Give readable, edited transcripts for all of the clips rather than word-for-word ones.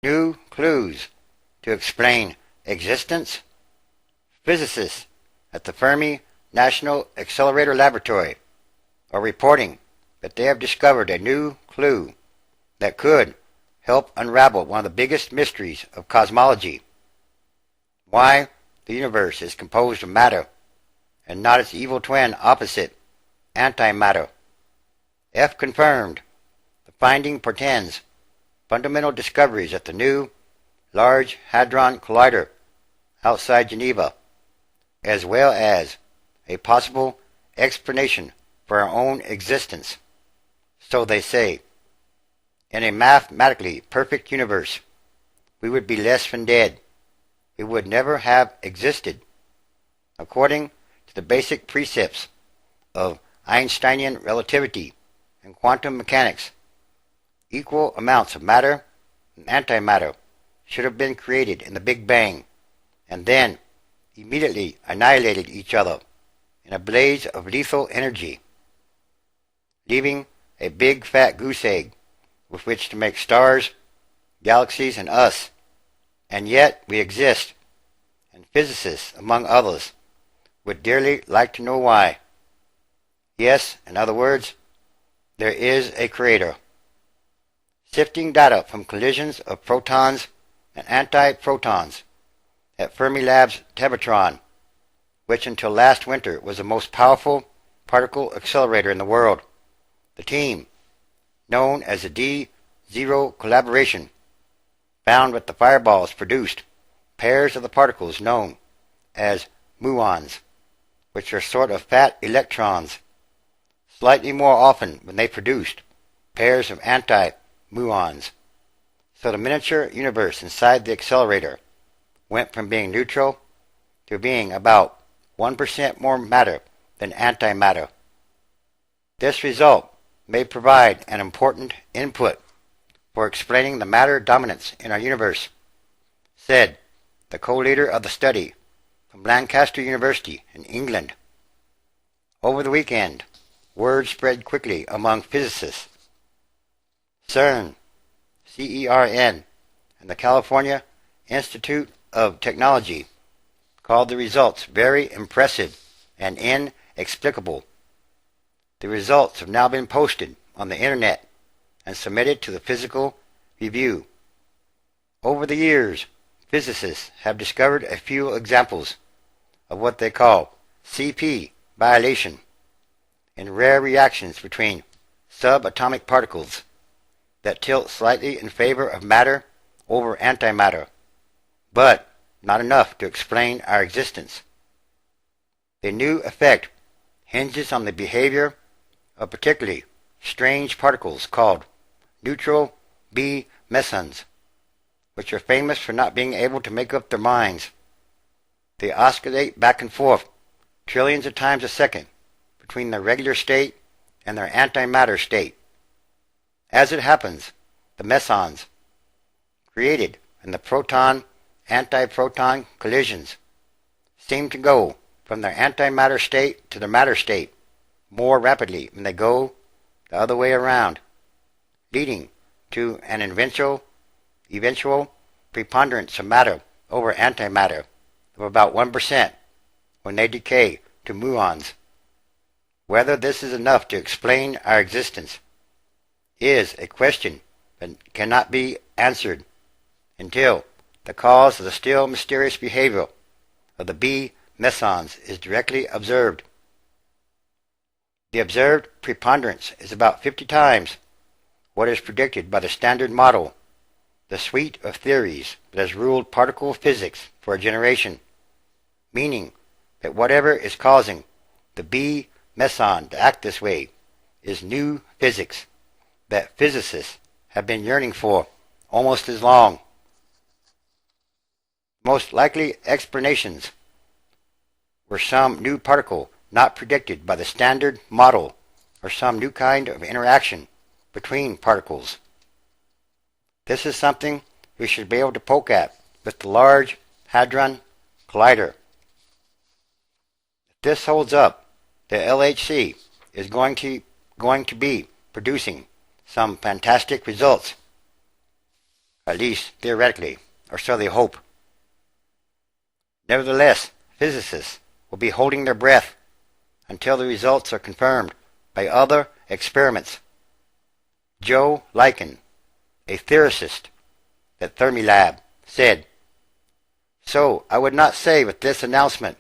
new clues to explain existence? Physicists at the Fermi National Accelerator Laboratory are reporting that they have discovered a new clue that could help unravel one of the biggest mysteries of cosmology: why the universe is composed of matter and not its evil twin opposite, antimatter. If confirmed, the finding portends fundamental discoveries at the new Large Hadron Collider outside Geneva, as well as a possible explanation for our own existence. So they say, in a mathematically perfect universe, we would be less than dead. We would never have existed. According to the basic precepts of Einsteinian relativity and quantum mechanics, equal amounts of matter and antimatter should have been created in the Big Bang, and then immediately annihilated each other in a blaze of lethal energy, leaving a big fat goose egg with which to make stars, galaxies, and us. And yet we exist, and physicists, among others, would dearly like to know why. Yes, in other words, there is a creator. Sifting data from collisions of protons and antiprotons at Fermilab's Tevatron, which until last winter was the most powerful particle accelerator in the world. The team, known as the DZero collaboration, found that the fireballs produced pairs of the particles known as muons, which are sort of fat electrons, slightly more often when they produced pairs of anti-muons. So the miniature universe inside the accelerator went from being neutral to being about 1% more matter than antimatter. This result may provide an important input for explaining the matter dominance in our universe, said the co-leader of the study from Lancaster University in England. Over the weekend, word spread quickly among physicists. CERN, CERN, and the California Institute of Technology called the results very impressive and inexplicable. The results have now been posted on the internet and submitted to the Physical Review. Over the years, physicists have discovered a few examples of what they call CP violation in rare reactions between subatomic particles that tilt slightly in favor of matter over antimatter, but not enough to explain our existence. The new effect hinges on the behavior of particularly strange particles called neutral B mesons, which are famous for not being able to make up their minds. They oscillate back and forth trillions of times a second between their regular state and their antimatter state. As it happens, the mesons created in the proton-antiproton collisions seem to go from their antimatter state to their matter state more rapidly than they go the other way around, leading to an eventual preponderance of matter over antimatter of about 1% when they decay to muons. Whether this is enough to explain our existence is a question that cannot be answered until the cause of the still mysterious behavior of the B mesons is directly observed. The observed preponderance is about 50 times what is predicted by the Standard Model, the suite of theories that has ruled particle physics for a generation, meaning that whatever is causing the B meson to act this way is new physics that physicists have been yearning for almost as long. Most likely explanations were some new particle not predicted by the Standard Model, or some new kind of interaction between particles. This is something we should be able to poke at with the Large Hadron Collider. If this holds up, the LHC is going to be producing some fantastic results. at least theoretically, or so they hope. Nevertheless, physicists will be holding their breath until the results are confirmed by other experiments. Joe Lycan, a theorist at Fermilab, said, "So I would not say that this announcement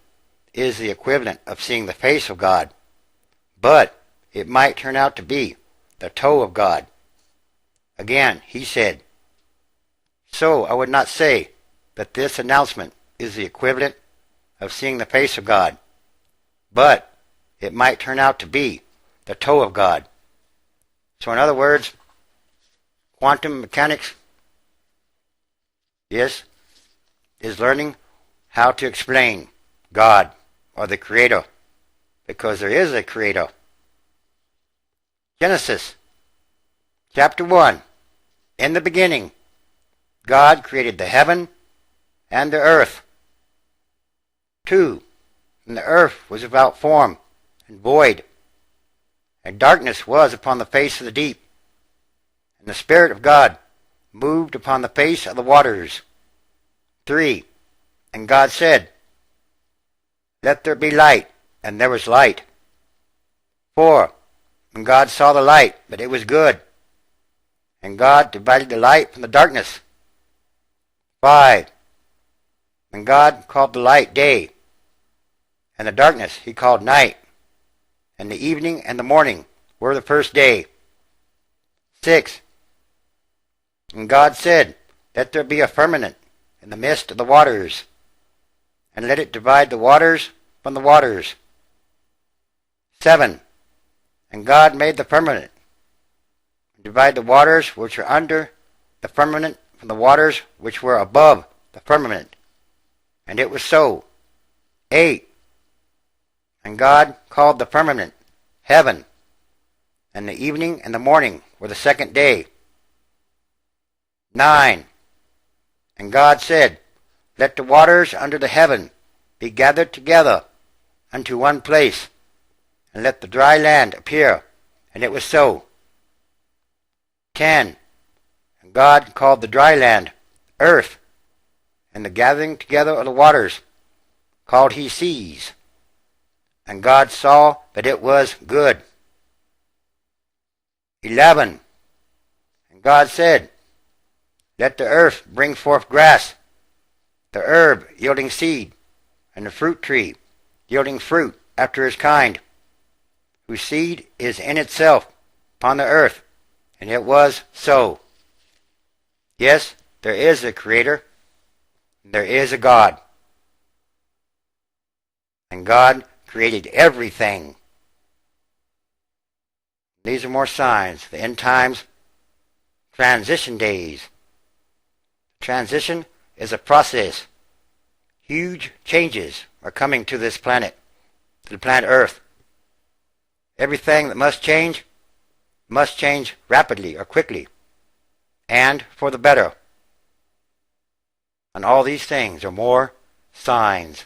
is the equivalent of seeing the face of God, but it might turn out to be the toe of God." Again, he said, "So I would not say that this announcement is the equivalent of seeing the face of God, but it might turn out to be the toe of God." So in other words, quantum mechanics, yes, is learning how to explain God or the Creator, because there is a Creator. Genesis chapter 1. In the beginning, God created the heaven and the earth. 2. And the earth was without form and void, and darkness was upon the face of the deep, and the Spirit of God moved upon the face of the waters. 3. And God said, "Let there be light," and there was light. 4. And God saw the light, that it was good, and God divided the light from the darkness. 5. And God called the light day, and the darkness he called night, and the evening and the morning were the first day. 6. And God said, "Let there be a firmament in the midst of the waters, and let it divide the waters from the waters." 7. And God made the firmament, and divided the waters which were under the firmament from the waters which were above the firmament. And it was so. 8. And God called the firmament heaven, and the evening and the morning were the second day. 9. And God said, "Let the waters under the heaven be gathered together unto one place, and let the dry land appear." And it was so. 10. And God called the dry land earth, and the gathering together of the waters called he seas. And God saw that it was good. 11. And God said, "Let the earth bring forth grass, the herb yielding seed, and the fruit tree yielding fruit after his kind, whose seed is in itself upon the earth." And it was so. Yes, there is a Creator, and there is a God. And God created everything. These are more signs. The end times, transition days. Transition is a process. Huge changes are coming to this planet, to the planet Earth. Everything that must change rapidly or quickly, and for the better. And all these things are more signs.